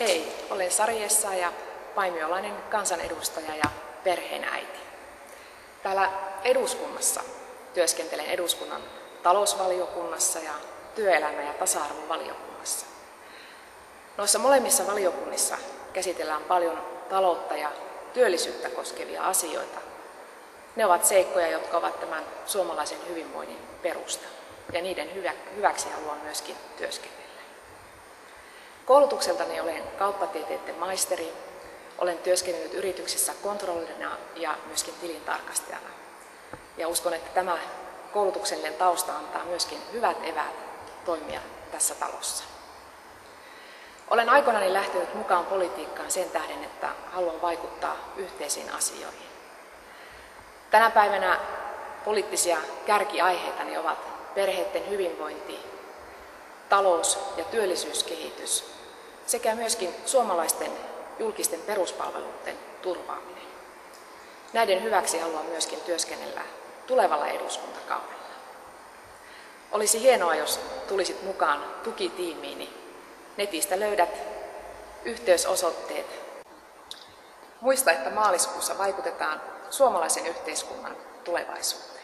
Hei, olen Sari Essayah, paimiolainen kansanedustaja ja perheenäiti. Täällä eduskunnassa työskentelen eduskunnan talousvaliokunnassa ja työelämä- ja tasa-arvovaliokunnassa. Noissa molemmissa valiokunnissa käsitellään paljon taloutta ja työllisyyttä koskevia asioita. Ne ovat seikkoja, jotka ovat tämän suomalaisen hyvinvoinnin perusta, ja niiden hyväksi haluan myöskin työskennellä. Koulutukseltani olen kauppatieteiden maisteri. Olen työskennellyt yrityksissä kontrollina ja myöskin tilintarkastajana. Ja uskon, että tämä koulutuksellinen tausta antaa myöskin hyvät eväät toimia tässä talossa. Olen aikoinani lähtenyt mukaan politiikkaan sen tähden, että haluan vaikuttaa yhteisiin asioihin. Tänä päivänä poliittisia kärkiaiheitani ovat perheiden hyvinvointi, talous- ja työllisyyskehitys sekä myöskin suomalaisten julkisten peruspalveluiden turvaaminen. Näiden hyväksi haluan myöskin työskennellä tulevalla eduskuntakaudella. Olisi hienoa, jos tulisit mukaan tukitiimiini. Netistä löydät yhteysosoitteet. Muista, että maaliskuussa vaikutetaan suomalaisen yhteiskunnan tulevaisuuteen.